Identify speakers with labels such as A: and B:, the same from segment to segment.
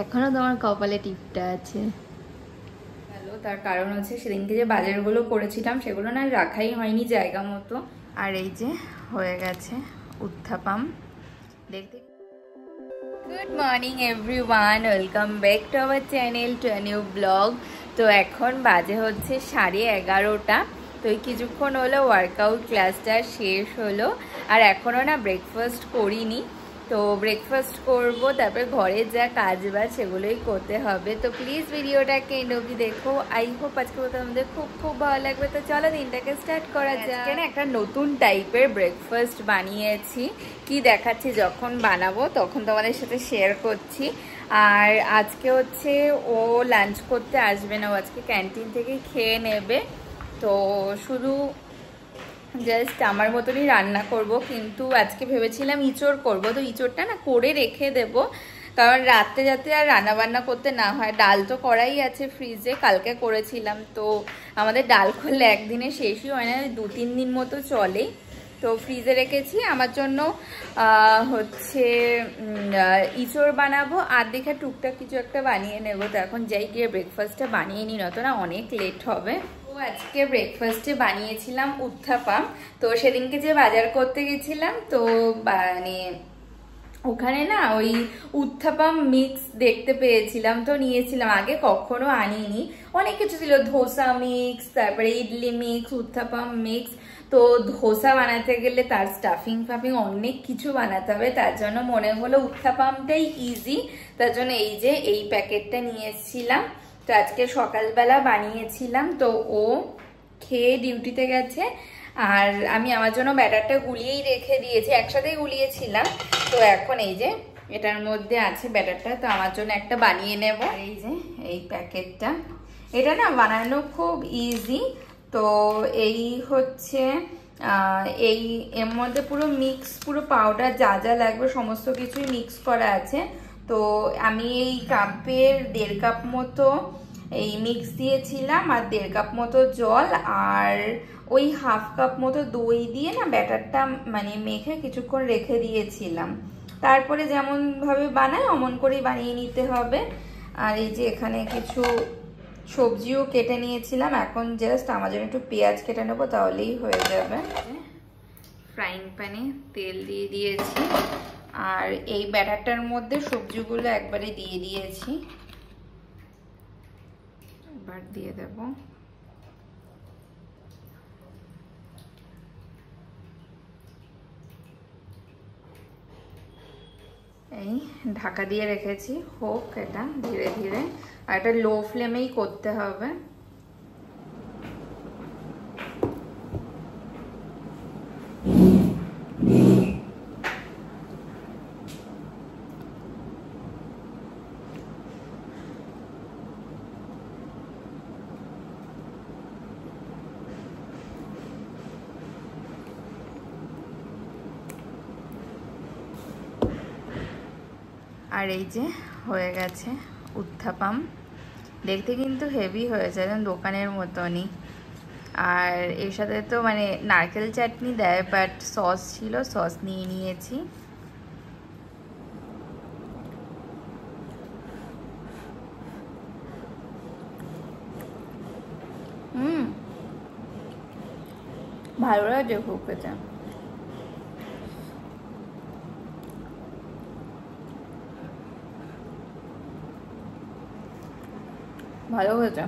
A: এখনো তোমার কপালে টিপটা আছে।
B: হ্যালো, তার কারণ হচ্ছে সেদিনকে যে বাজারগুলো করেছিলাম সেগুলো না রাখাই হয়নি জায়গা মতো।
A: আর এই যে হয়ে গেছে উত্থাপাম দেখতে।
B: Good morning everyone, welcome back to our channel to a new blog. তো এখন বাজে হচ্ছে 11:30। তো এই কিছুক্ষণ হলো ওয়ার্কআউট ক্লাসটা শেষ হলো, আর এখনও না ব্রেকফাস্ট করিনি। তো ব্রেকফাস্ট করব, তারপর ঘরে যা কাজ বাজ সেগুলোই করতে হবে। তো প্লিজ ভিডিওটাকে এন্ড অবধি দেখো। আই হোপ আজকে তোমাদের খুব খুব ভালো লাগবে। তো চলো দিনটাকে স্টার্ট করা যায়। আজকে না একটা নতুন টাইপের ব্রেকফাস্ট বানিয়েছি, কি দেখাচ্ছি যখন বানাবো তখন তোমাদের সাথে শেয়ার করছি। আর আজকে হচ্ছে ও লাঞ্চ করতে আসবে না, ও আজকে ক্যান্টিন থেকেই খেয়ে নেবে। তো শুধু জাস্ট আমার মতনই রান্না করব, কিন্তু আজকে ভেবেছিলাম ইঁচড় করব। তো ইঁচড়টা না করে রেখে দেব, কারণ রাত্রে যাতে আর রান্না বান্না করতে না হয়। ডাল তো করাই আছে ফ্রিজে, কালকে করেছিলাম। তো আমাদের ডাল করলে একদিনে শেষই হয় না, 2-3 দিন মতো চলে। তো ফ্রিজে রেখেছি আমার জন্য হচ্ছে ইঁচড় বানাবো, আর দেখে টুকটাক কিছু একটা বানিয়ে নেবো। তো এখন যাই গিয়ে ব্রেকফাস্টটা বানিয়ে নিই, নয়তো না অনেক লেট হবে। আজকে ব্রেকফাস্টে বানিয়েছিলাম উত্থাপাম। তো সেদিনকে যে বাজার করতে গেছিলাম, তো মানে ওখানে না ওই উত্থাপাম মিক্স দেখতে পেয়েছিলাম, তো নিয়েছিলাম। আগে কখনো আনিনি, অনেক কিছু ছিল, ধোসা মিক্স, তারপরে ইডলি মিক্স, উত্থাপাম মিক্স। তো ধোসা বানাতে গেলে তার স্টাফিং ফাফিং অনেক কিছু বানাতে হবে, তার জন্য মনে হলো উত্থাপামটাই ইজি। তার জন্য এই যে এই প্যাকেটটা নিয়ে এসেছিলাম। তো আজকে সকালবেলা বানিয়েছিলাম, তো ও খেয়ে ডিউটিতে গেছে, আর আমি আমার জন্য ব্যাটারটা গুলিয়েই রেখে দিয়েছি, একসাথেই গুলিয়েছিলাম। তো এখন এই যে এটার মধ্যে আছে ব্যাটারটা, তো আমার জন্য একটা বানিয়ে নেব। এই যে এই প্যাকেটটা, এটা না বানানো খুব ইজি। তো এই হচ্ছে এই এর মধ্যে পুরো মিক্স, পুরো পাউডার যা যা লাগবে সমস্ত কিছুই মিক্স করা আছে। তো আমি এই কাপের 1.5 কাপ মতো এই মিক্স দিয়েছিলাম, আর 1.5 কাপ মতো জল, আর ওই 1/2 কাপ মতো দই দিয়ে না ব্যাটারটা মানে মেখে কিছুক্ষণ রেখে দিয়েছিলাম। তারপরে যেমন ভাবে বানাই অমন করেই বানিয়ে নিতে হবে। আর এই যে এখানে কিছু সবজিও কেটে নিয়েছিলাম, এখন জাস্ট আমার জন্য একটু পেঁয়াজ কেটে নেবো, তাহলেই হয়ে যাবে। ফ্রাইং প্যানে তেল দিয়ে দিয়েছি, আর এই ব্যাটারটার মধ্যে সবজিগুলো একবারে দিয়ে দিয়েছি। এবার দিয়ে দেব এই ঢাকা দিয়ে রেখেছি, হোক এটা ধীরে ধীরে, আর এটা লো ফ্লেমেই করতে হবে। আর এই যে হয়ে গেছে উত্থাপাম, দেখতে কিন্তু হেভি হয়েছে, একদম দোকানের মতনই। আর এর সাথে তো মানে নারকেল চাটনি দেয়, বাট সস ছিল, সস নিয়ে নিয়েছি। ভালো লাগছে খুব খেতে। ভালো হয়েছে।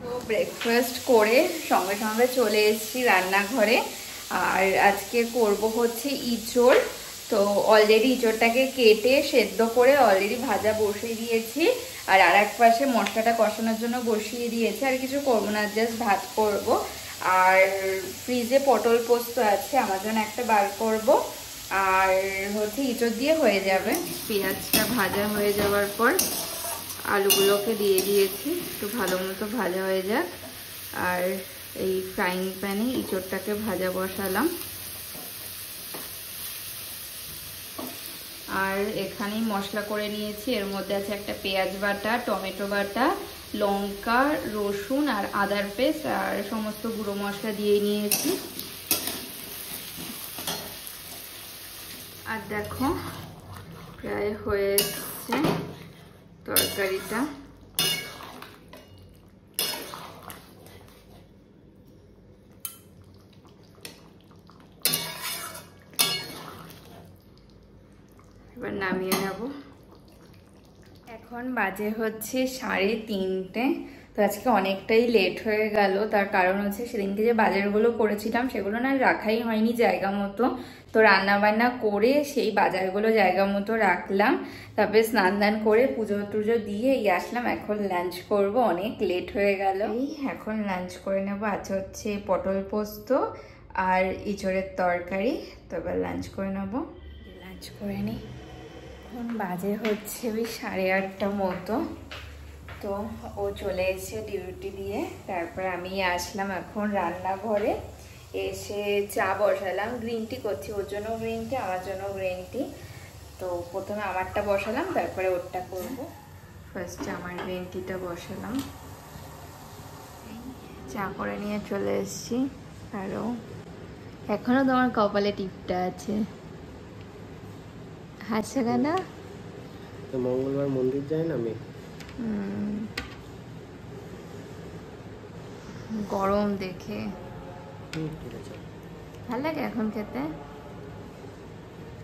B: তো ব্রেকফাস্ট করে সঙ্গে সঙ্গে চলে এসেছি রান্নাঘরে, আর আজকে করব হচ্ছে ইঁচড়। তো অলরেডি ইঁচড়টাকে কেটে সেদ্ধ করে অলরেডি ভাজা বসিয়ে দিয়েছি, আর এক পাশে মশলাটা কষানোর জন্য বসিয়ে দিয়েছি। আর কিছু করবো না, জাস্ট ভাত করব। আর ফ্রিজে পটল পোস্ত আছে, আমার জন্য একটা বার করব, আর হচ্ছে ইঁচড় দিয়ে হয়ে যাবে। পেঁয়াজটা ভাজা হয়ে যাওয়ার পর আলুগুলোকে দিয়ে দিয়েছি, একটু ভালো মতো ভাজা হয়ে যাক। আর এই ফ্রাইং প্যানে ইঁচড়টাকে ভাজা বসালাম, আর এখানেই মশলা করে নিয়েছি। এর মধ্যে আছে একটা পেঁয়াজ বাটা, টমেটো বাটা, লঙ্কা, রসুন আর আদার পেস্ট, আর সমস্ত গুঁড়ো মশলা দিয়ে নিয়েছি।
A: দেখো প্রায় হয়ে এসছে তরকারিটা। এবার নামিয়ে নেব। এখন বাজে হচ্ছে 3:30। তো আজকে অনেকটাই লেট হয়ে গেল, তার কারণ হচ্ছে সেদিনকে যে বাজারগুলো করেছিলাম সেগুলো না রাখাই হয়নি জায়গা মতো। তো রান্না বান্না করে সেই বাজারগুলো জায়গা মতো রাখলাম, তারপরে স্নান দান করে পুজো টুজো দিয়ে আসলাম। এখন লাঞ্চ করব, অনেক লেট হয়ে গেল। এখন লাঞ্চ করে নেব। আজ হচ্ছে পটল পোস্ত আর ইঁচড়ের তরকারি। তো এবার লাঞ্চ করে নেব। লাঞ্চ করে নিই। এখন বাজে হচ্ছে ওই 8:30 মতো। তো ও চলে এসে ডিউটি দিয়ে, তারপর আমি আসলাম এখন রান্নাঘরে। এসে চা বসালাম, গ্রিন টি করছি। ওর জন্য গ্রিন টি, আমার জন্য গ্রিন টি। তো প্রথমে আমারটা বসালাম, তারপরে ওরটা করব। ফার্স্টে আমার গ্রিন টিটা বসালাম। চা করে নিয়ে চলে এসেছি। আরও এখনো তোমার কপালে টিপটা আছে। হাসছে কেন?
C: তো মঙ্গলবার মন্দির যাই না আমি।
A: গরম দেখে
C: ঠিক আছে,
A: ভালো লাগে এখন খেতে।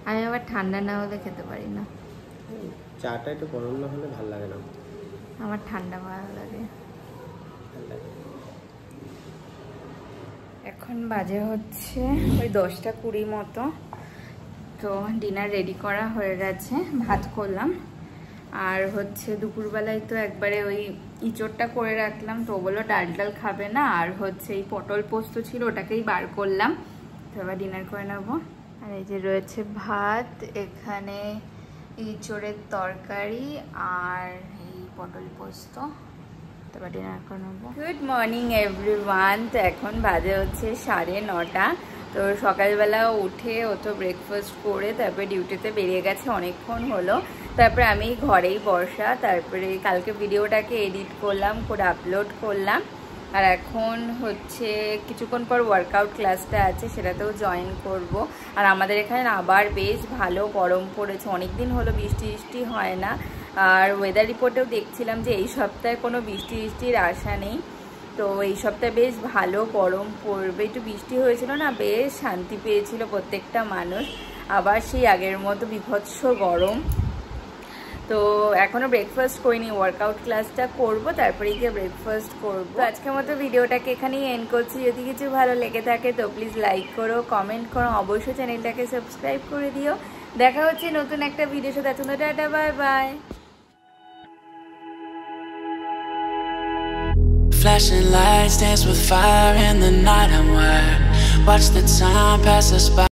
A: আমি আবার ঠান্ডা না হলে খেতে পারি না।
C: চাটা একটু গরম না হলে ভালো লাগে না।
A: আমার ঠান্ডা ভালো লাগে। এখন বাজে হচ্ছে ওই 10:20 মতো। তো ডিনার রেডি করা হয়ে গেছে, ভাত করলাম। আর হচ্ছে দুপুরবেলায় তো একবারে ওই ইঁচড়টা করে রাখলাম। তো বললো ডাল ডাল খাবে না, আর হচ্ছে এই পটল পোস্ত ছিল ওটাকেই বার করলাম। তো এবার ডিনার করে নেবো। আর এই যে রয়েছে ভাত, এখানে ইঁচড়ের তরকারি আর এই পটল পোস্ত। তো এবার ডিনার করে নেবো। Good morning everyone. তো এখন বাজে হচ্ছে 9:30। তো সকালবেলা উঠে ও তো ব্রেকফাস্ট করে তারপরে ডিউটিতে বেরিয়ে গেছে, অনেকক্ষণ হলো। তারপরে আমি ঘরেই বসা, তারপরে কালকে ভিডিওটাকে এডিট করলাম, করে আপলোড করলাম। আর এখন হচ্ছে কিছুক্ষণ পর ওয়ার্কআউট ক্লাসটা আছে, সেটাতেও জয়েন করব। আর আমাদের এখানে আবার বেশ ভালো গরম পড়েছে, অনেক দিন হলো বৃষ্টি হয় না। আর ওয়েদার রিপোর্টেও দেখছিলাম যে এই সপ্তাহে কোনো বৃষ্টির আশা নেই। তো এই সপ্তাহে বেশ ভালো গরম পড়বে। একটু বৃষ্টি হয়েছিল না, বেশ শান্তি পেয়েছিল প্রত্যেকটা মানুষ। আবার সেই আগের মতো বিভৎস গরম। তো এখনও ব্রেকফাস্ট করিনি, ওয়ার্কআউট ক্লাসটা করব, তারপরে গিয়ে ব্রেকফাস্ট করবো। আজকের মতো ভিডিওটাকে এখানেই এন্ড করছি। যদি কিছু ভালো লেগে থাকে তো প্লিজ লাইক করো, কমেন্ট করো, অবশ্যই চ্যানেলটাকে সাবস্ক্রাইব করে দিও। দেখা হচ্ছে নতুন একটা ভিডিওর সাথে। Tata, bye bye.
D: Flashing lights dance with fire in the night. I'm wired. Watch the time pass us by.